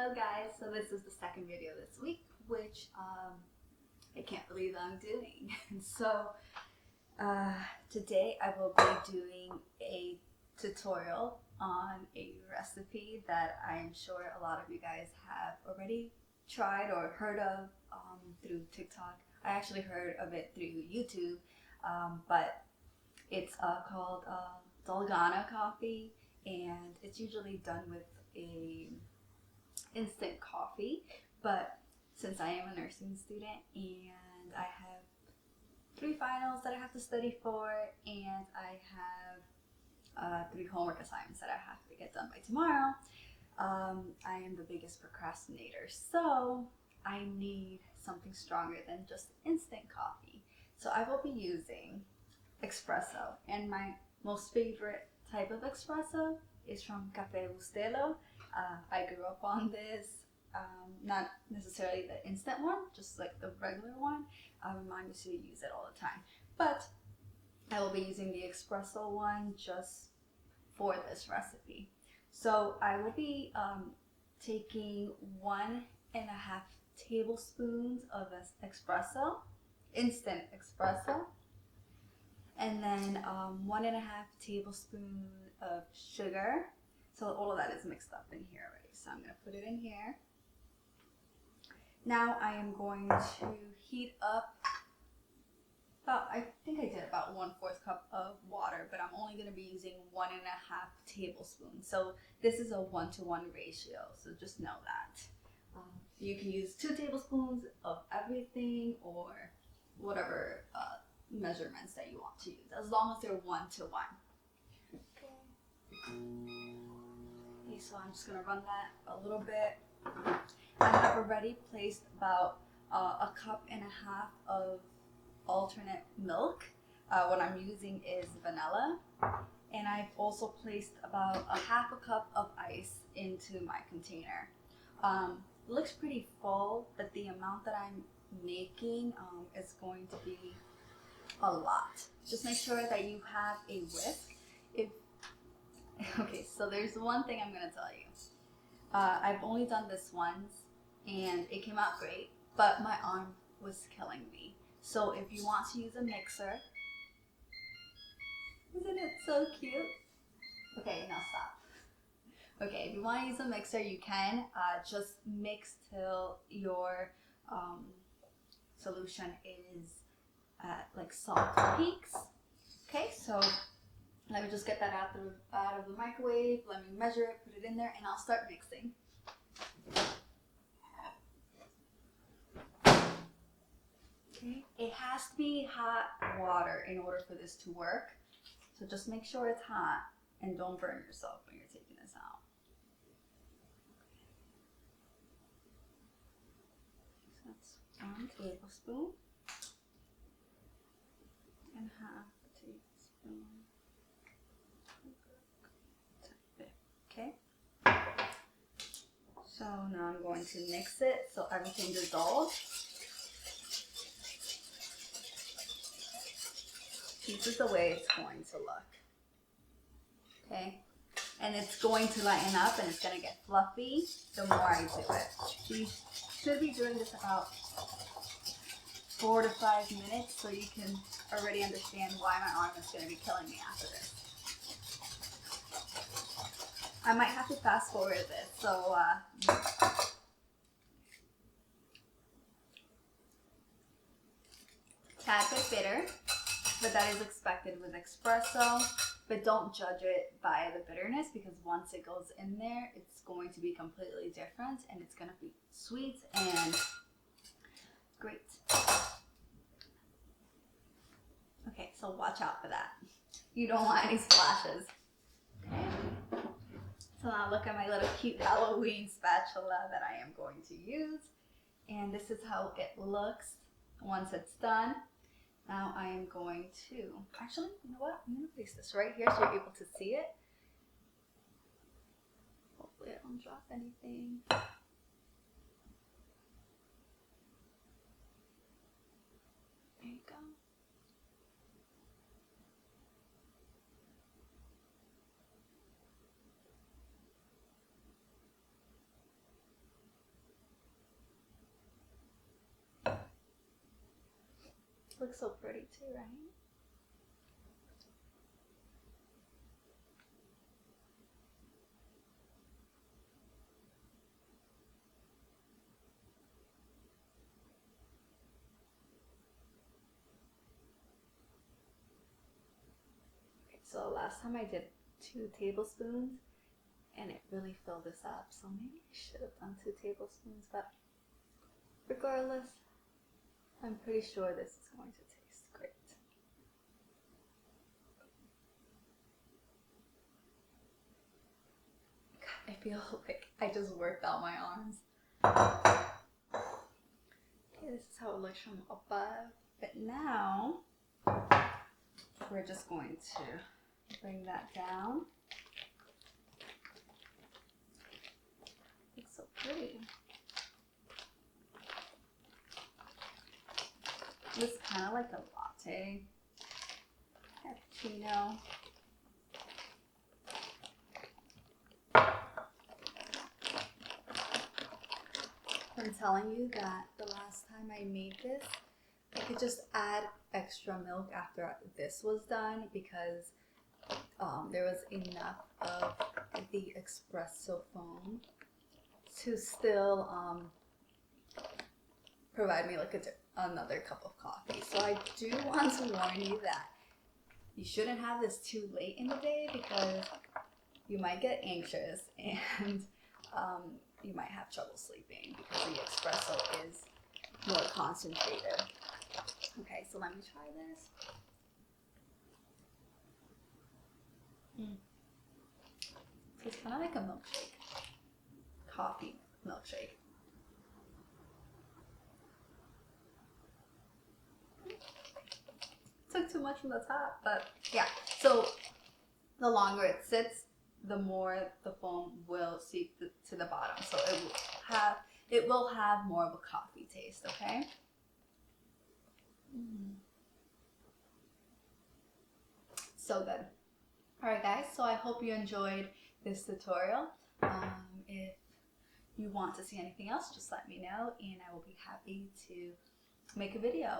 Hello guys, so this is the second video this week, which I can't believe I'm doing. So today I will be doing a tutorial on a recipe that I'm sure a lot of you guys have already tried or heard of through TikTok. I actually heard of it through YouTube, but it's called Dalgona Coffee, and it's usually done with a instant coffee. But since I am a nursing student and I have 3 finals that I have to study for, and I have 3 homework assignments that I have to get done by tomorrow, I am the biggest procrastinator. So I need something stronger than just instant coffee. So I will be using espresso, and my most favorite type of espresso is from Cafe Bustelo. I grew up on this, not necessarily the instant one, just like the regular one. Mom used to use it all the time, but I will be using the espresso one just for this recipe. So I will be taking 1.5 tablespoons of espresso, instant espresso, and then 1.5 tablespoons of sugar. So all of that is mixed up in here already. So I'm going to put it in here. Now I am going to heat up I think I did about 1/4 cup of water, but I'm only going to be using 1.5 tablespoons. So this is a 1-to-1 ratio, so just know that. You can use 2 tablespoons of everything or whatever measurements that you want to use, as long as they're 1-to-1. Okay, so I'm just going to run that a little bit. I have already placed about 1.5 cups of alternate milk. What I'm using is vanilla, and I've also placed about 1/2 cup of ice into my container. It looks pretty full, but the amount that I'm making is going to be a lot. Just make sure that you have a whisk. Okay, so there's one thing I'm going to tell you. I've only done this once, and it came out great, but my arm was killing me. So if you want to use a mixer, isn't it so cute? Okay, now stop. Okay, if you want to use a mixer, you can. Just mix till your solution is at like salt peaks. Okay, so let me just get that out of the microwave. Let me measure it, put it in there, and I'll start mixing. Okay, it has to be hot water in order for this to work. So just make sure it's hot and don't burn yourself when you're taking this out. So that's 1 tablespoon and 1/2 tablespoon. Okay. So now I'm going to mix it so everything dissolves. This is the way it's going to look. Okay? And it's going to lighten up and it's going to get fluffy the more I do it. So you should be doing this about 4 to 5 minutes so you can already understand why my arm is going to be killing me after this. I might have to fast forward this, so tad bit bitter, but that is expected with espresso. But don't judge it by the bitterness, because once it goes in there, it's going to be completely different, and it's going to be sweet and great. Okay, so watch out for that. You don't want any splashes. Okay. So now look at my little cute Halloween spatula that I am going to use. And this is how it looks once it's done. Now I am going to, actually, you know what? I'm going to place this right here so you're able to see it. Hopefully I don't drop anything. There you go. Looks so pretty too, right? Okay, so last time I did 2 tablespoons and it really filled this up, so maybe I should have done 2 tablespoons, but regardless, I'm pretty sure this is going to taste great. God, I feel like I just worked out my arms. Okay, this is how it looks from above, but now we're just going to bring that down. It's so pretty. It's kind of like a latte, cappuccino. I'm telling you that the last time I made this, I could just add extra milk after this was done because there was enough of the espresso foam to still provide me like another cup of coffee. So I do want to warn you that you shouldn't have this too late in the day because you might get anxious and you might have trouble sleeping because the espresso is more concentrated. Okay, so let me try this. It's kind of like a milkshake, coffee milkshake. Took too much from the top, but yeah. So the longer it sits, the more the foam will seep to the bottom. So it will have more of a coffee taste. Okay. So good. All right, guys. So I hope you enjoyed this tutorial. If you want to see anything else, just let me know, and I will be happy to make a video.